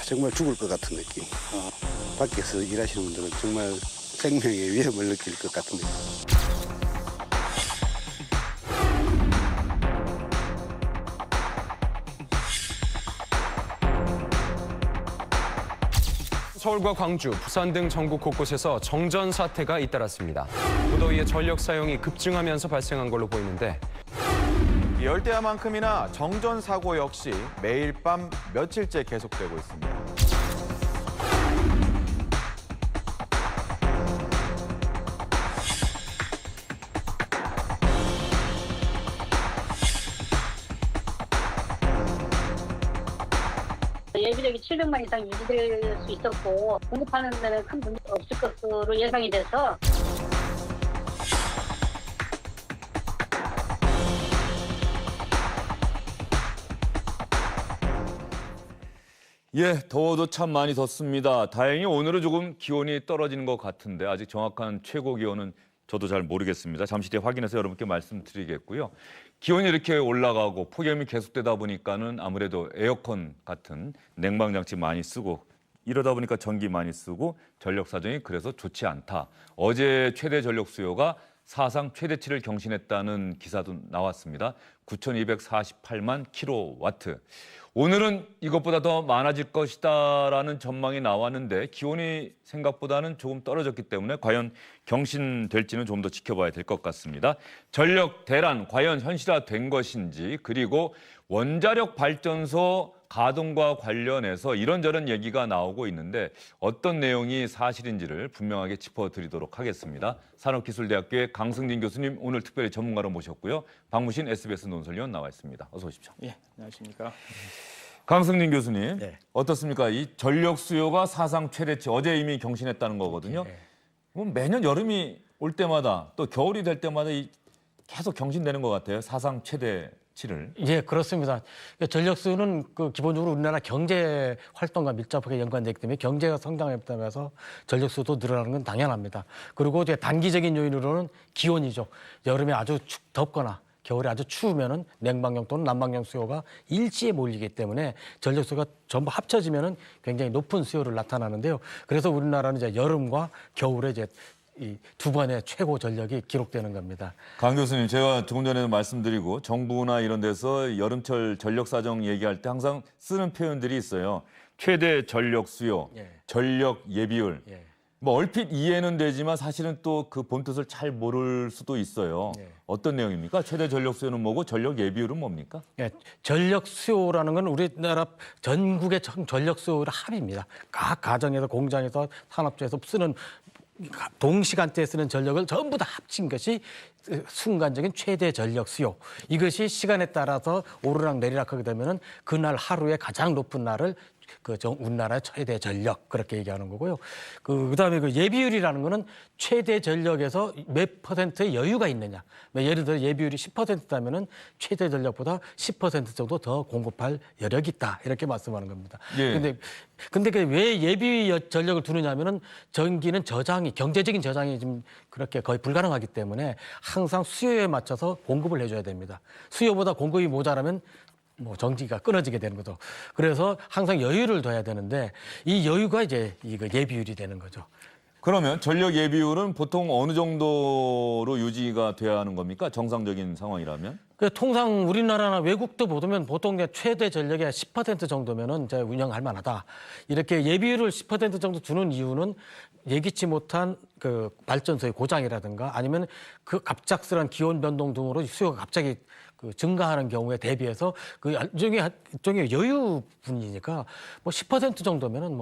정말 죽을 것 같은 느낌. 밖에서 일하시는 분들은 정말 생명의 위험을 느낄 것 같은 느낌. 서울과 광주, 부산 등 전국 곳곳에서 정전 사태가 잇따랐습니다. 무더위에 전력 사용이 급증하면서 발생한 걸로 보이는데 열대야만큼이나 정전 사고 역시 매일 밤 며칠째 계속되고 있습니다. 예비력이 700만 이상 유지될 수 있었고 공급하는 데는 큰 문제 없을 것으로 예상이 돼서 예, 더워도 참 많이 덥습니다. 다행히 오늘은 조금 기온이 떨어지는 것 같은데 아직 정확한 최고 기온은 저도 잘 모르겠습니다. 잠시 뒤에 확인해서 여러분께 말씀드리겠고요. 기온이 이렇게 올라가고 폭염이 계속되다 보니까는 아무래도 에어컨 같은 냉방장치 많이 쓰고 이러다 보니까 전기 많이 쓰고 전력 사정이 그래서 좋지 않다. 어제 최대 전력 수요가 사상 최대치를 경신했다는 기사도 나왔습니다. 9,248만 킬로와트. 오늘은 이것보다 더 많아질 것이다라는 전망이 나왔는데 기온이 생각보다는 조금 떨어졌기 때문에 과연 경신될지는 좀 더 지켜봐야 될 것 같습니다. 전력 대란 과연 현실화된 것인지 그리고 원자력 발전소 가동과 관련해서 이런저런 얘기가 나오고 있는데 어떤 내용이 사실인지를 분명하게 짚어드리도록 하겠습니다. 산업기술대학교의 강승진 교수님 오늘 특별히 전문가로 모셨고요. 박무신 SBS 논설위원 나와 있습니다. 어서 오십시오. 예, 안녕하십니까. 강승진 교수님, 네. 어떻습니까? 이 전력 수요가 사상 최대치, 어제 이미 경신했다는 거거든요. 그럼 매년 여름이 올 때마다 또 겨울이 될 때마다 계속 경신되는 것 같아요. 사상 최대치를. 예, 그렇습니다. 전력 수요는 기본적으로 우리나라 경제 활동과 밀접하게 연관되기 때문에 경제가 성장했다면서 전력 수요도 늘어나는 건 당연합니다. 그리고 이제 단기적인 요인으로는 기온이죠. 여름에 아주 덥거나 겨울에 아주 추우면은 냉방용 또는 난방용 수요가 일지에 몰리기 때문에 전력 수요가 전부 합쳐지면은 굉장히 높은 수요를 나타나는데요. 그래서 우리나라는 이제 여름과 겨울에 이제 이 두 번의 최고 전력이 기록되는 겁니다. 강 교수님, 제가 조금 전에 말씀드리고 정부나 이런 데서 여름철 전력 사정 얘기할 때 항상 쓰는 표현들이 있어요. 최대 전력 수요, 예. 전력 예비율. 예. 뭐 얼핏 이해는 되지만 사실은 또 그 본뜻을 잘 모를 수도 있어요. 예. 어떤 내용입니까? 최대 전력 수요는 뭐고 전력 예비율은 뭡니까? 예, 전력 수요라는 건 우리나라 전국의 전력 수요의 합입니다. 각 가정에서 공장에서 산업체에서 쓰는 동시간대에 쓰는 전력을 전부 다 합친 것이 순간적인 최대 전력 수요. 이것이 시간에 따라서 오르락 내리락하게 되면은 그날 하루에 가장 높은 날을 우리나라의 최대 전력 그렇게 얘기하는 거고요. 그다음에 예비율이라는 거는 최대 전력에서 몇 퍼센트의 여유가 있느냐. 예를 들어 예비율이 10%다면은 최대 전력보다 10% 정도 더 공급할 여력이 있다 이렇게 말씀하는 겁니다. 예. 근데 왜 예비 전력을 두느냐면은 전기는 경제적인 저장이 지금 그렇게 거의 불가능하기 때문에 항상 수요에 맞춰서 공급을 해줘야 됩니다. 수요보다 공급이 모자라면 전기가 끊어지게 되는 거죠. 그래서 항상 여유를 둬야 되는데 이 여유가 이제 이거 예비율이 되는 거죠. 그러면 전력 예비율은 보통 어느 정도로 유지가 돼야 하는 겁니까? 정상적인 상황이라면? 통상 우리나라나 외국도 보면 보통 최대 전력의 10% 정도면은 이제 운영할 만하다. 이렇게 예비율을 10% 정도 두는 이유는 예기치 못한 발전소의 고장이라든가 아니면 갑작스러운 기온 변동 등으로 수요가 갑자기 증가하는 경우에 대비해서 일종의 여유분이니까 10% 정도면은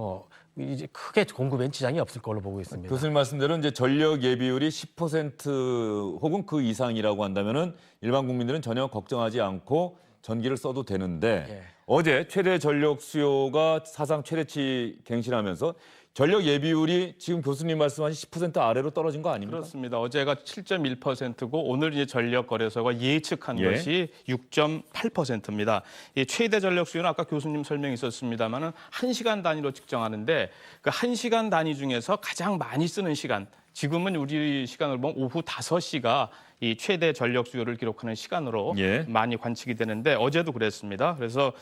이제 크게 공급엔 지장이 없을 걸로 보고 있습니다. 교수님 말씀대로 이제 전력 예비율이 10% 혹은 그 이상이라고 한다면은 일반 국민들은 전혀 걱정하지 않고 전기를 써도 되는데 예. 어제 최대 전력 수요가 사상 최대치 갱신하면서 전력 예비율이 지금 교수님 말씀하신 10% 아래로 떨어진 거 아닙니까? 그렇습니다. 어제가 7.1%고 오늘 이제 전력 거래소가 예측한 예. 것이 6.8%입니다. 이 최대 전력 수요는 아까 교수님 설명이 있었습니다만은 1시간 단위로 측정하는데 그 1시간 단위 중에서 가장 많이 쓰는 시간, 지금은 우리 시간으로 보면 오후 5시가 이 최대 전력 수요를 기록하는 시간으로 예. 많이 관측이 되는데 어제도 그랬습니다. 그래서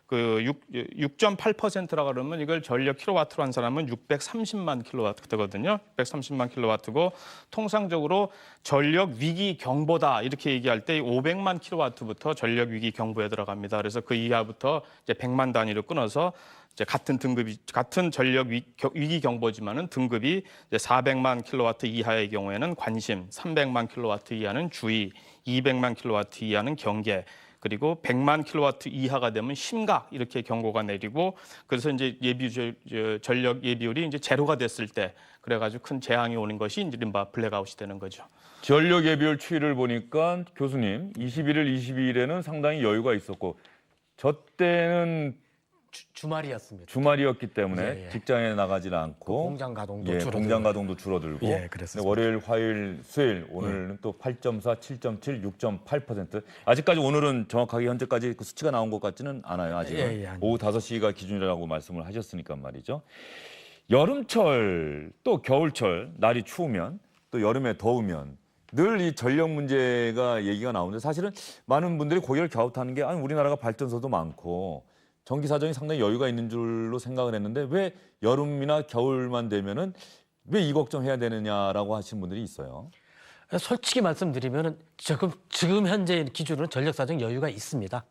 그 6.8%라 그러면 이걸 전력 킬로와트로 한 사람은 630만 킬로와트 되거든요. 630만 킬로와트고 통상적으로 전력 위기 경보다 이렇게 얘기할 때 500만 킬로와트부터 전력 위기 경보에 들어갑니다. 그래서 그 이하부터 이제 100만 단위로 끊어서 이제 같은 전력 위기 경보지만은 등급이 이제 400만 킬로와트 이하의 경우에는 관심, 300만 킬로와트 이하는 주의, 200만 킬로와트 이하는 경계, 그리고 100만 킬로와트 이하가 되면 심각 이렇게 경고가 내리고 그래서 이제 전력 예비율이 이제 제로가 됐을 때 그래가지고 큰 재앙이 오는 것이 이제 이른바 블랙아웃이 되는 거죠. 전력 예비율 추이를 보니까 교수님 21일, 22일에는 상당히 여유가 있었고 저 때는 주말이었습니다. 주말이었기 때문에 예, 예. 직장에 나가지는 않고 공장 가동도 예, 줄어들고. 공장 가동도 줄어들고 예, 그랬습니다. 월요일, 화요일, 수요일 오늘은 또 8.4, 7.7, 6.8%. 아직까지 오늘은 정확하게 현재까지 그 수치가 나온 것 같지는 않아요. 아직은 예, 예, 아니요. 오후 5시가 기준이라고 말씀을 하셨으니까 말이죠. 여름철 또 겨울철 날이 추우면 또 여름에 더우면 늘 이 전력 문제가 얘기가 나오는데 사실은 많은 분들이 고개를 갸웃하는 게 아니 우리나라가 발전소도 많고 전기 사정이 상당히 여유가 있는 줄로 생각을 했는데 왜 여름이나 겨울만 되면은 왜 이 걱정해야 되느냐라고 하시는 분들이 있어요. 솔직히 말씀드리면은 지금 현재 기준으로는 전력 사정 여유가 있습니다.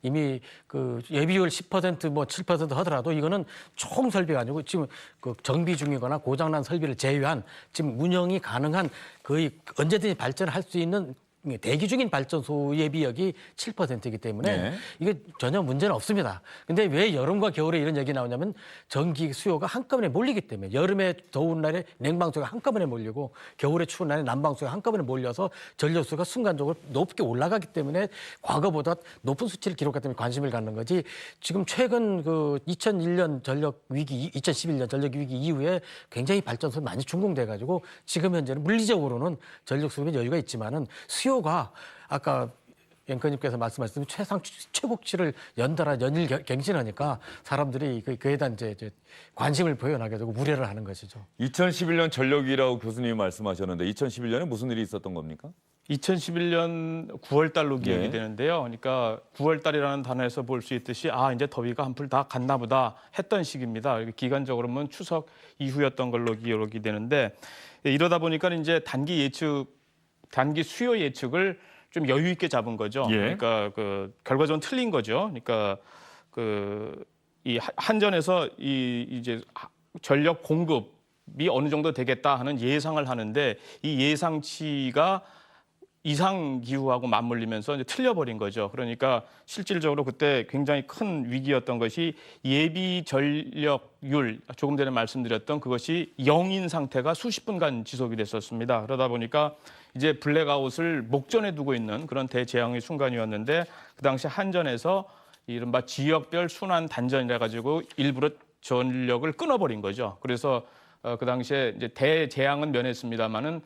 이미 그 예비율 10% 뭐 7% 하더라도 이거는 총 설비가 아니고 지금 그 정비 중이거나 고장난 설비를 제외한 지금 운영이 가능한 거의 언제든지 발전할 수 있는 대기 중인 발전소 예비력이 7%이기 때문에 네. 이게 전혀 문제는 없습니다. 근데 왜 여름과 겨울에 이런 얘기 나오냐면 전기 수요가 한꺼번에 몰리기 때문에 여름에 더운 날에 냉방수가 한꺼번에 몰리고 겨울에 추운 날에 난방수가 한꺼번에 몰려서 전력수가 순간적으로 높게 올라가기 때문에 과거보다 높은 수치를 기록했기 때문에 관심을 갖는 거지 지금 최근 그 2001년 전력 위기, 2011년 전력 위기 이후에 굉장히 발전소 많이 준공돼 가지고 지금 현재는 물리적으로는 전력 수급에 여유가 있지만은 수요가 아까 앵커님께서 말씀하셨듯이 최고치를 연달아 연일 갱신하니까 사람들이 그에 대한 이제 관심을 표현하게 되고 우려를 하는 것이죠. 2011년 전력위기라고 교수님이 말씀하셨는데 2011년에 무슨 일이 있었던 겁니까? 2011년 9월 달로 기억이 예. 되는데요. 그러니까 9월 달이라는 단어에서 볼 수 있듯이 아 이제 더위가 한풀 다 갔나 보다 했던 시기입니다. 기간적으로 보면 추석 이후였던 걸로 기억이 되는데 이러다 보니까 이제 단기 수요 예측을 좀 여유 있게 잡은 거죠. 예. 그러니까 그 결과적으로 틀린 거죠. 그러니까 이 한전에서 이제 전력 공급이 어느 정도 되겠다 하는 예상을 하는데 이 예상치가 이상 기후하고 맞물리면서 이제 틀려버린 거죠. 그러니까 실질적으로 그때 굉장히 큰 위기였던 것이 예비 전력률 조금 전에 말씀드렸던 그것이 0인 상태가 수십 분간 지속이 됐었습니다. 그러다 보니까 이제 블랙아웃을 목전에 두고 있는 그런 대재앙의 순간이었는데 그 당시 한전에서 이른바 지역별 순환 단전이라 가지고 일부러 전력을 끊어버린 거죠. 그래서 그 당시에 이제 대재앙은 면했습니다마는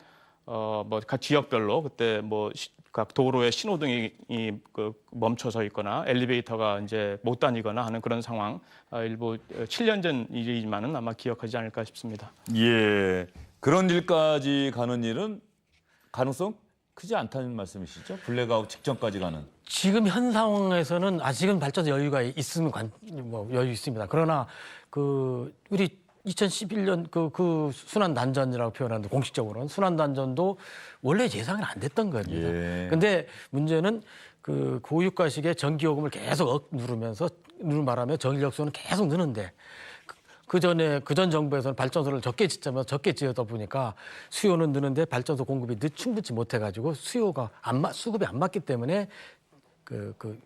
각 지역별로 그때 각 도로에 신호등이 멈춰서 있거나 엘리베이터가 이제 못 다니거나 하는 그런 상황 일부 7년 전 일이지만은 아마 기억하지 않을까 싶습니다. 예, 그런 일까지 가는 일은 가능성 크지 않다는 말씀이시죠? 블랙아웃 직전까지 가는. 지금 현 상황에서는 아직은 발전소 여유가 있으면 여유 있습니다. 그러나 우리 2011년 그 순환 단전이라고 표현하는데 공식적으로는 순환 단전도 원래 예상은 안 됐던 겁니다. 예. 근데 문제는 그 고유가식의 전기요금을 계속 누르는 바람에 전력수는 계속 느는데 그전 정부에서는 발전소를 적게 지어다 보니까 수요는 느는데 발전소 공급이 충분치 못해가지고 수급이 안 맞기 때문에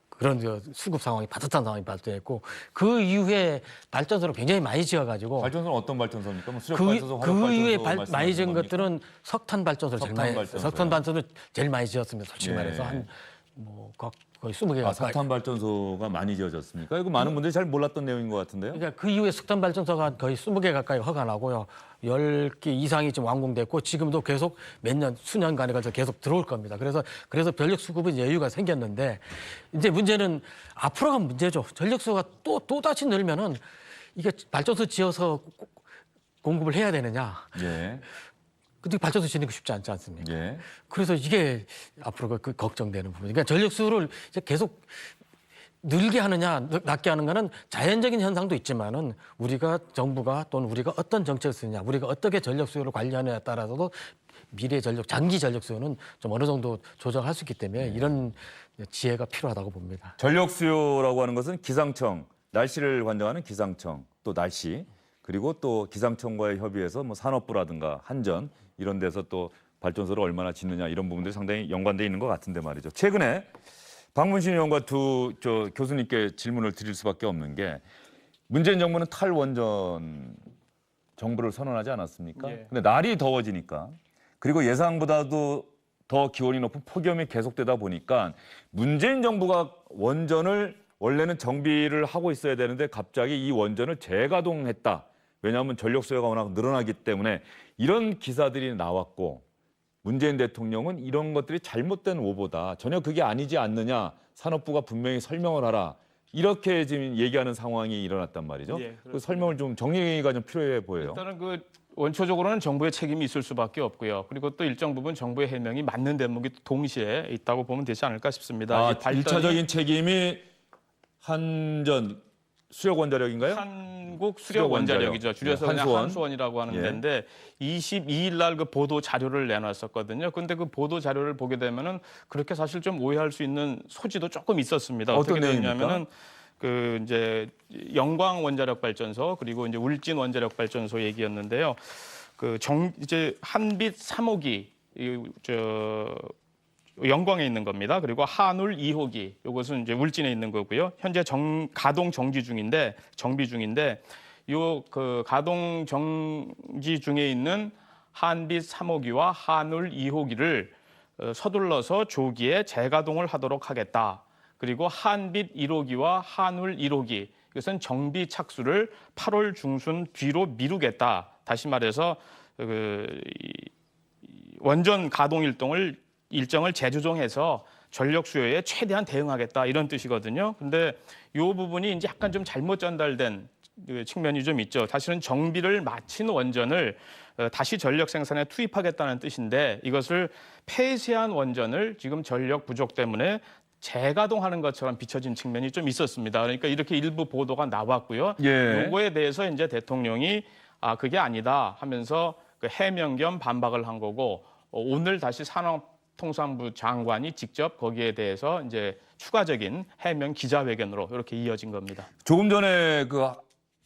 그런 수급 상황이 빠듯한 상황이 발생했고 그 이후에 발전소를 굉장히 많이 지어가지고 발전소는 어떤 발전소입니까? 뭐 수력 발전소, 화력 그 이후에 발전소 많이 지은 겁니까? 것들은 석탄 발전소를 제일 많이 발전소요? 석탄 발전소 제일 많이 지었습니다. 솔직히 예. 말해서 거의 20개 가까이. 석탄 발전소가 많이 지어졌습니까? 이거 많은 분들이 잘 몰랐던 내용인 것 같은데요. 그러니까 그 이후에 석탄 발전소가 거의 20개 가까이 허가나고요. 10개 이상이 지금 완공됐고 지금도 계속 수년간에 걸쳐 계속 들어올 겁니다. 그래서 전력 수급은 여유가 생겼는데 이제 문제는 앞으로가 문제죠. 전력 수요가 또 다시 늘면은 이게 발전소 지어서 공급을 해야 되느냐. 예. 근데 발전소 짓는 거 쉽지 않지 않습니까? 예. 그래서 이게 앞으로 걱정되는 부분. 그러니까 전력 수요를 이제 계속 늘게 하느냐 낮게 하는가는 자연적인 현상도 있지만은 우리가 정부가 또는 우리가 어떤 정책을 쓰느냐 우리가 어떻게 전력 수요를 관리하느냐에 따라서도 미래 전력 장기 전력 수요는 좀 어느 정도 조정할 수 있기 때문에 이런 지혜가 필요하다고 봅니다. 전력 수요라고 하는 것은 기상청, 날씨를 관장하는 기상청, 또 날씨, 그리고 또 기상청과의 협의해서 뭐 산업부라든가 한전 이런 데서 또 발전소를 얼마나 짓느냐 이런 부분들이 상당히 연관돼 있는 것 같은데 말이죠. 최근에 박문신 의원과 저 교수님께 질문을 드릴 수밖에 없는 게 문재인 정부는 탈원전 정부를 선언하지 않았습니까? 예. 근데 날이 더워지니까 그리고 예상보다도 더 기온이 높은 폭염이 계속되다 보니까 문재인 정부가 원전을 원래는 정비를 하고 있어야 되는데 갑자기 이 원전을 재가동했다. 왜냐하면 전력 수요가 워낙 늘어나기 때문에 이런 기사들이 나왔고 문재인 대통령은 이런 것들이 잘못된 오보다 전혀 그게 아니지 않느냐. 산업부가 분명히 설명을 하라. 이렇게 지금 얘기하는 상황이 일어났단 말이죠. 예, 그 설명을 좀 정리가 좀 필요해 보여요. 일단은 원초적으로는 정부의 책임이 있을 수밖에 없고요. 그리고 또 일정 부분 정부의 해명이 맞는 대목이 동시에 있다고 보면 되지 않을까 싶습니다. 이 발전이 1차적인 책임이 한전 수력원자력인가요? 한국 수력원자력이죠. 줄여서 그냥 한수원. 한수원이라고 하는 예. 데인데 22일 날 그 보도 자료를 내놨었거든요. 근데 그 보도 자료를 보게 되면은 그렇게 사실 좀 오해할 수 있는 소지도 조금 있었습니다. 어떤 어떻게 내용입니까? 되냐면은 그 이제 영광 원자력 발전소 그리고 이제 울진 원자력 발전소 얘기였는데요. 이제 한빛 3호기 영광에 있는 겁니다. 그리고 한울 2호기 이것은 이제 울진에 있는 거고요. 현재 가동 정비 중인데 요 가동 정지 중에 있는 한빛 3호기와 한울 2호기를 서둘러서 조기에 재가동을 하도록 하겠다. 그리고 한빛 1호기와 한울 1호기 이것은 정비 착수를 8월 중순 뒤로 미루겠다. 다시 말해서 원전 가동 일정을 재조정해서 전력 수요에 최대한 대응하겠다 이런 뜻이거든요. 근데 이 부분이 이제 약간 좀 잘못 전달된 측면이 좀 있죠. 사실은 정비를 마친 원전을 다시 전력 생산에 투입하겠다는 뜻인데 이것을 폐쇄한 원전을 지금 전력 부족 때문에 재가동하는 것처럼 비춰진 측면이 좀 있었습니다. 그러니까 이렇게 일부 보도가 나왔고요. 예. 요거에 대해서 이제 대통령이 그게 아니다 하면서 해명 겸 반박을 한 거고 오늘 다시 산업통상부 장관이 직접 거기에 대해서 이제 추가적인 해명 기자회견으로 이렇게 이어진 겁니다. 조금 전에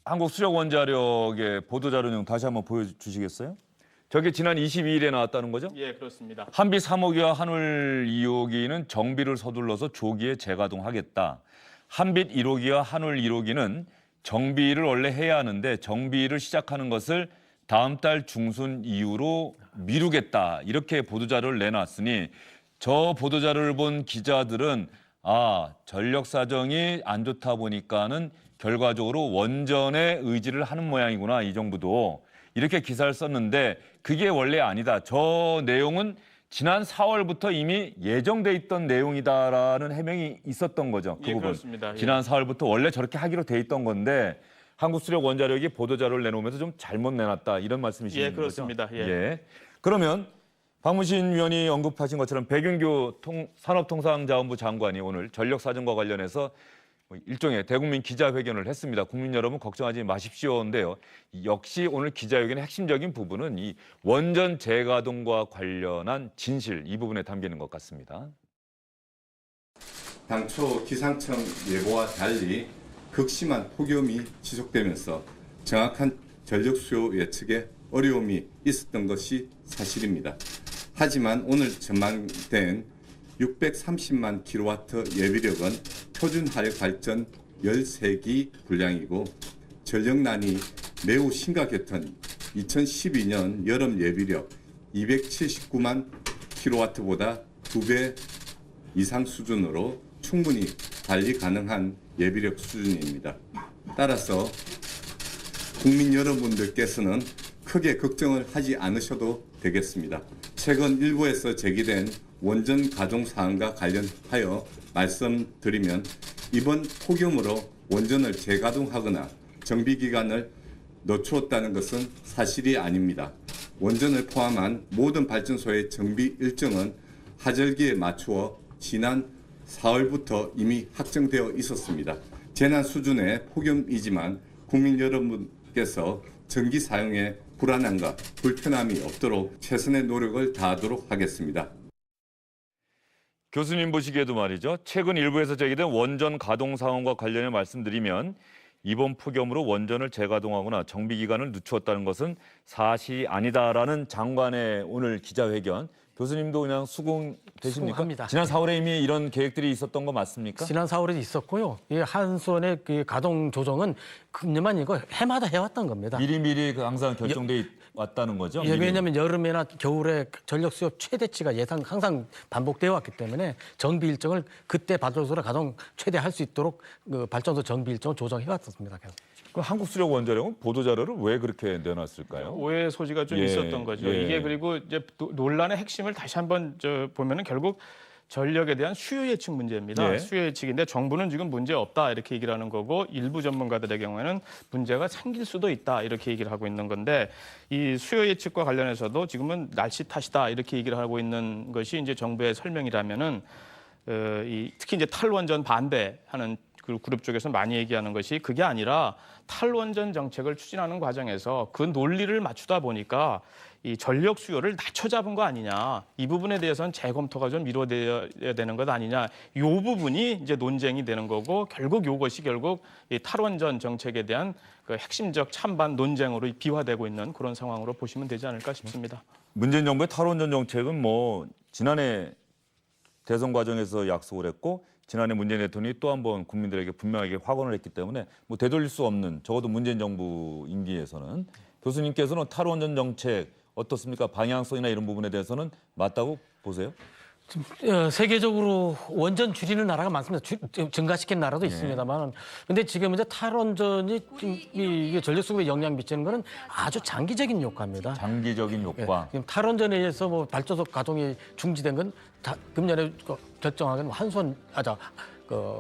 한국수력원자력의 보도자료 내용 다시 한번 보여주시겠어요? 저게 지난 22일에 나왔다는 거죠? 예, 그렇습니다. 한빛 3호기와 한울 2호기는 정비를 서둘러서 조기에 재가동하겠다. 한빛 1호기와 한울 1호기는 정비를 원래 해야 하는데 정비를 시작하는 것을 다음 달 중순 이후로 미루겠다. 이렇게 보도자료를 내놨으니 저 보도자료를 본 기자들은 전력 사정이 안 좋다 보니까는 결과적으로 원전에 의지를 하는 모양이구나. 이 정부도. 이렇게 기사를 썼는데 그게 원래 아니다. 저 내용은 지난 4월부터 이미 예정돼 있던 내용이다라는 해명이 있었던 거죠. 그 예, 부분. 그렇습니다. 예. 지난 4월부터 원래 저렇게 하기로 돼 있던 건데 한국수력원자력이 보도자료를 내놓으면서 좀 잘못 내놨다. 이런 말씀이신 예, 거죠? 그렇습니다. 예. 예. 그러면 박문신 위원이 언급하신 것처럼 백윤규 산업통상자원부 장관이 오늘 전력사정과 관련해서 일종의 대국민 기자회견을 했습니다. 국민 여러분 걱정하지 마십시오인데요. 역시 오늘 기자회견의 핵심적인 부분은 이 원전 재가동과 관련한 진실 이 부분에 담기는 것 같습니다. 당초 기상청 예보와 달리 극심한 폭염이 지속되면서 정확한 전력 수요 예측에 어려움이 있었던 것이 사실입니다. 하지만 오늘 전망된 630만 킬로와트 예비력은 표준 화력 발전 13기 분량이고 전력난이 매우 심각했던 2012년 여름 예비력 279만 킬로와트보다 2배 이상 수준으로 충분히 관리 가능한 예비력 수준입니다. 따라서 국민 여러분들께서는 크게 걱정을 하지 않으셔도 되겠습니다. 최근 일부에서 제기된 원전 가동 사항과 관련하여 말씀드리면 이번 폭염으로 원전을 재가동하거나 정비 기간을 늦추었다는 것은 사실이 아닙니다. 원전을 포함한 모든 발전소의 정비 일정은 하절기에 맞추어 지난 4월부터 이미 확정되어 있었습니다. 재난 수준의 폭염이지만 국민 여러분께서 전기 사용에 불안함과 불편함이 없도록 최선의 노력을 다하도록 하겠습니다. 교수님 보시기에도 말이죠. 최근 일부에서 제기된 원전 가동 상황과 관련해 말씀드리면 이번 폭염으로 원전을 재가동하거나 정비 기간을 늦추었다는 것은 사실이 아니다라는 장관의 오늘 기자회견. 교수님도 그냥 수긍되십니까? 수긍합니다. 지난 4월에 이미 이런 계획들이 있었던 거 맞습니까? 지난 4월에 있었고요. 이 한수원의 그 가동 조정은 금년만 이거 해마다 해왔던 겁니다. 미리미리 항상 결정돼 왔다는 거죠? 예, 왜냐하면 여름이나 겨울에 전력 수요 최대치가 항상 반복되어 왔기 때문에 정비 일정을 그때 발전소를 가동 최대할 수 있도록 그 발전소 정비 일정을 조정해 왔었습니다. 계속. 그 한국수력원자력은 보도자료를 왜 그렇게 내놨을까요? 오해 소지가 좀 예, 있었던 거죠. 예. 이게 그리고 이제 논란의 핵심을 다시 한번 보면은 결국 전력에 대한 수요 예측 문제입니다. 예. 수요 예측인데 정부는 지금 문제 없다 이렇게 얘기를 하는 거고 일부 전문가들의 경우에는 문제가 생길 수도 있다 이렇게 얘기를 하고 있는 건데 이 수요 예측과 관련해서도 지금은 날씨 탓이다 이렇게 얘기를 하고 있는 것이 이제 정부의 설명이라면은 특히 이제 탈원전 반대하는 그 그룹 쪽에서 많이 얘기하는 것이 그게 아니라 탈원전 정책을 추진하는 과정에서 그 논리를 맞추다 보니까 이 전력 수요를 낮춰 잡은 거 아니냐. 이 부분에 대해서는 재검토가 좀 이루어져야 되는 것 아니냐. 이 부분이 이제 논쟁이 되는 거고 결국 이것이 결국 이 탈원전 정책에 대한 그 핵심적 찬반 논쟁으로 비화되고 있는 그런 상황으로 보시면 되지 않을까 싶습니다. 문재인 정부의 탈원전 정책은 뭐 지난해 대선 과정에서 약속을 했고 지난해 문재인 대통령이 또 한 번 국민들에게 분명하게 확언을 했기 때문에 뭐 되돌릴 수 없는 적어도 문재인 정부 임기에서는 교수님께서는 탈원전 정책 어떻습니까? 방향성이나 이런 부분에 대해서는 맞다고 보세요? 세계적으로 원전 줄이는 나라가 많습니다. 증가시킨 나라도 있습니다만, 근데 지금 이제 탈원전이 이게 전력 수급에 영향 미치는 거는 아주 장기적인 효과입니다. 장기적인 효과. 지금 탈원전에 의해서 뭐 발전소 가동이 중지된 건 금년에 결정하긴 한수원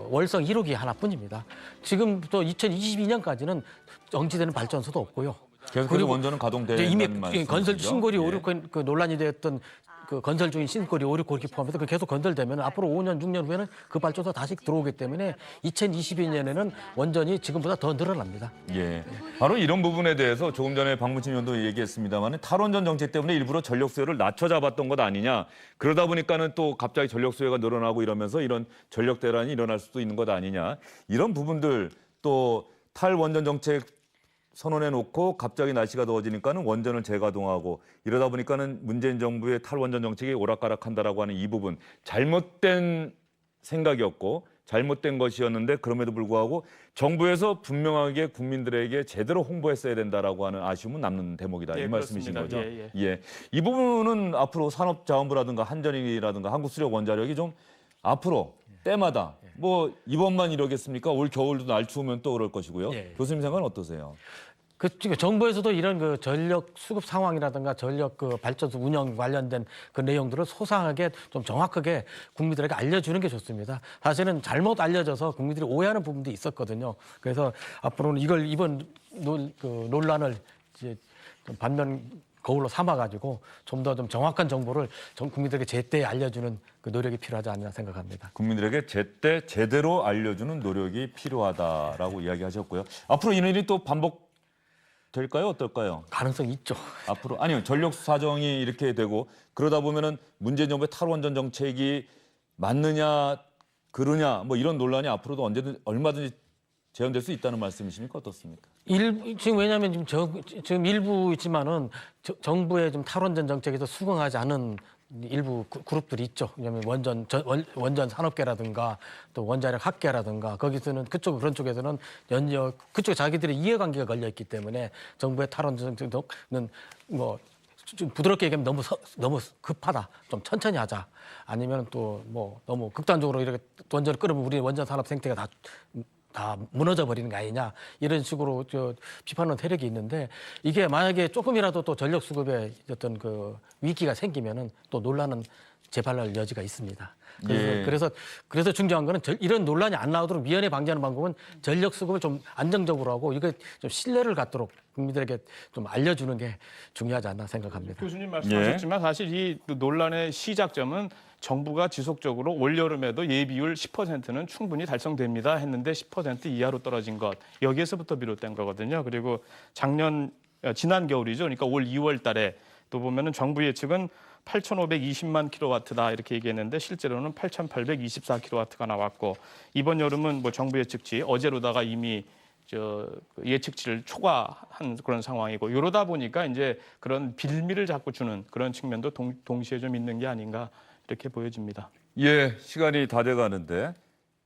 월성 1호기 하나뿐입니다. 지금부터 2022년까지는 정지되는 발전소도 없고요. 계속해서 원전은 가동되는 이미 말씀이시죠? 건설 신고리 예. 5, 6건 그 논란이 되었던 그 건설 중인 신고리 5, 6건 포함해서 그 계속 건설되면 앞으로 5년, 6년 후에는 그 발전소 다시 들어오기 때문에 2022년에는 원전이 지금보다 더 늘어납니다. 예. 바로 이런 부분에 대해서 조금 전에 박문진 의원도 얘기했습니다만 탈원전 정책 때문에 일부러 전력 수요를 낮춰 잡았던 것 아니냐. 그러다 보니까는 또 갑자기 전력 수요가 늘어나고 이러면서 이런 전력 대란이 일어날 수도 있는 것 아니냐. 이런 부분들 또 탈원전 정책 선언해 놓고 갑자기 날씨가 더워지니까는 원전을 재가동하고 이러다 보니까는 문재인 정부의 탈원전 정책이 오락가락한다라고 하는 이 부분 잘못된 생각이었고 잘못된 것이었는데 그럼에도 불구하고 정부에서 분명하게 국민들에게 제대로 홍보했어야 된다라고 하는 아쉬움은 남는 대목이다. 예, 이 말씀이신 그렇습니다. 거죠? 예, 예. 이 부분은 앞으로 산업자원부라든가 한전이라든가 한국수력원자력이 좀 앞으로 때마다 뭐 이번만 이러겠습니까? 올 겨울도 날 추우면 또 그럴 것이고요. 예. 교수님 생각은 어떠세요? 지금 정부에서도 이런 그 전력 수급 상황이라든가 전력 그 발전소 운영 관련된 그 내용들을 소상하게 좀 정확하게 국민들에게 알려주는 게 좋습니다. 사실은 잘못 알려져서 국민들이 오해하는 부분도 있었거든요. 그래서 앞으로는 이번 논란을 이제 좀 반면 거울로 삼아가지고 좀 더 좀 정확한 정보를 국민들에게 제때 알려주는 그 노력이 필요하지 않나 생각합니다. 국민들에게 제때 제대로 알려주는 노력이 필요하다라고 이야기하셨고요. 앞으로 이런 일이 또 반복될까요? 어떨까요? 가능성이 있죠. 앞으로 아니요 전력 사정이 이렇게 되고 그러다 보면은 문재인 정부의 탈원전 정책이 맞느냐 그러냐 뭐 이런 논란이 앞으로도 언제든 얼마든지 재현될 수 있다는 말씀이십니까? 어떻습니까? 지금 왜냐하면 지금 일부 있지만은 정부의 좀 탈원전 정책에서 수긍하지 않은 일부 그룹들이 있죠. 왜냐하면 원전 산업계라든가 또 원자력 학계라든가 거기서는 그런 쪽에서는 그쪽 자기들의 이해관계가 걸려 있기 때문에 정부의 탈원전 정책은 뭐 좀 부드럽게 얘기하면 너무 급하다. 좀 천천히 하자. 아니면 또 뭐 너무 극단적으로 이렇게 원전을 끊으면 우리 원전 산업 생태가 다 무너져 버리는 거 아니냐 이런 식으로 비판하는 세력이 있는데 이게 만약에 조금이라도 또 전력 수급에 어떤 그 위기가 생기면은 또 논란은 재발할 여지가 있습니다. 그래서 중요한 거는 이런 논란이 안 나오도록 미연에 방지하는 방법은 전력 수급을 좀 안정적으로 하고 이거 좀 신뢰를 갖도록 국민들에게 좀 알려주는 게 중요하지 않나 생각합니다. 교수님 말씀하셨지만 사실 이 논란의 시작점은 정부가 지속적으로 올여름에도 예비율 10%는 충분히 달성됩니다 했는데 10% 이하로 떨어진 것, 여기에서부터 비롯된 거거든요. 그리고 지난 겨울이죠. 그러니까 올 2월 달에 또 보면은 정부 예측은 8,520만 킬로와트다 이렇게 얘기했는데 실제로는 8,824킬로와트가 나왔고, 이번 여름은 뭐 정부 예측치 어제로다가 이미 예측치를 초과한 그런 상황이고, 이러다 보니까 이제 그런 빌미를 자꾸 주는 그런 측면도 동시에 좀 있는 게 아닌가 이렇게 보여집니다. 예, 시간이 다 돼가는데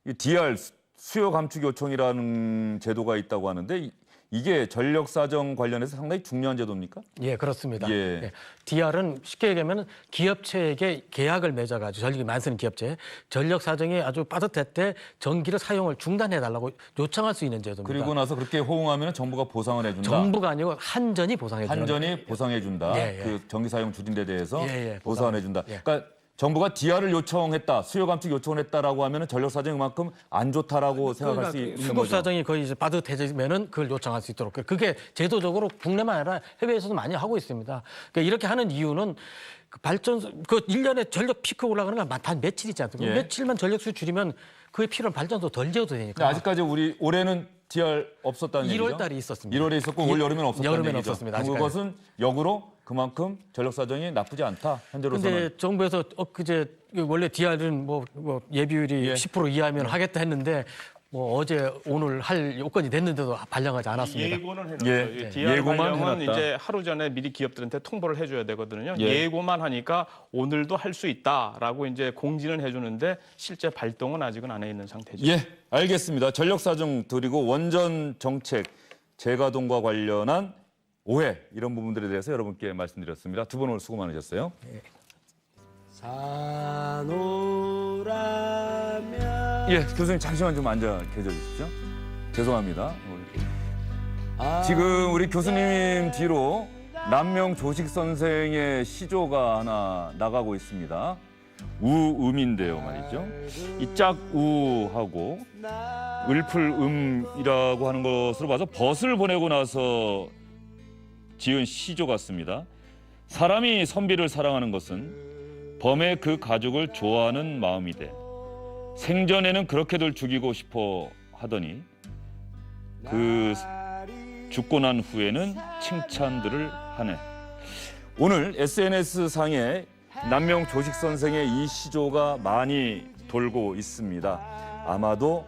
이 DR 수요 감축 요청이라는 제도가 있다고 하는데 이게 전력 사정 관련해서 상당히 중요한 제도입니까? 예, 그렇습니다. 예. 예. DR은 쉽게 얘기하면 기업체에게 계약을 맺어가지고 전력이 많이 쓰는 기업체 전력 사정이 아주 빠듯할 때 전기를 사용을 중단해달라고 요청할 수 있는 제도입니다. 그리고 나서 그렇게 호응하면 정부가 보상을 해준다. 정부가 아니고 한전이 보상해준다. 한전이 보상해준다. 예, 예. 그 전기 사용 추진에 대해서 예, 예, 보상을 해준다. 예. 그러니까 정부가 DR을 요청했다, 수요 감축 요청을 했다라고 하면 전력 사정이 그만큼 안 좋다라고 생각할 수 있는 수급 거죠. 사정이 거의 이제 빠듯해지면은 그걸 요청할 수 있도록 그게 제도적으로 국내만 아니라 해외에서도 많이 하고 있습니다. 그러니까 이렇게 하는 이유는 그 발전소 그 1년에 전력 피크 올라가는 건 단 며칠이지 않습니까? 예. 며칠만 전력수 줄이면 그에 필요한 발전소 덜 지어도 되니까. 근데 아직까지 우리 올해는 DR 없었다는 얘기죠? 1월 달에 있었습니다. 1월에 있었고 올 여름에는 없었다는 여름에는 얘기죠. 없었습니다. 그것은 역으로 그만큼 전력 사정이 나쁘지 않다. 현재로서는. 근데 정부에서 엊그제 원래 DR은 뭐 예비율이 예. 10% 이하면 하겠다 했는데 뭐 어제 오늘 할 요건이 됐는데도 발령하지 않았습니다. 예고는 해놨죠. 예. DR 예고만 발령은 해놨다. 이제 하루 전에 미리 기업들한테 통보를 해줘야 되거든요. 예. 예고만 하니까 오늘도 할 수 있다라고 이제 공지는 해주는데 실제 발동은 아직은 안 해 있는 상태죠. 예, 알겠습니다. 전력 사정 드리고 원전 정책 재가동과 관련한 오해 이런 부분들에 대해서 여러분께 말씀드렸습니다. 두 분 오늘 수고 많으셨어요. 예, 교수님 잠시만 좀 앉아 계셔 주십시오. 죄송합니다. 지금 우리 교수님 뒤로 남명 조식 선생의 시조가 하나 나가고 있습니다. 우음인데요, 말이죠. 이 짝우하고 을풀음이라고 하는 것으로 봐서 벗을 보내고 나서 지은 시조 같습니다. 사람이 선비를 사랑하는 것은 범의 그 가족을 좋아하는 마음이되 생전에는 그렇게들 죽이고 싶어 하더니 그 죽고 난 후에는 칭찬들을 하네. 오늘 SNS상에 남명 조식 선생의 이 시조가 많이 돌고 있습니다. 아마도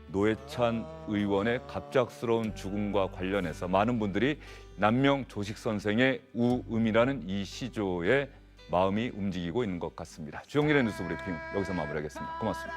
노회찬 의원의 갑작스러운 죽음과 관련해서 많은 분들이 남명 조식 선생의 우음이라는 이 시조에 마음이 움직이고 있는 것 같습니다. 주영일의 뉴스 브리핑 여기서 마무리하겠습니다. 고맙습니다.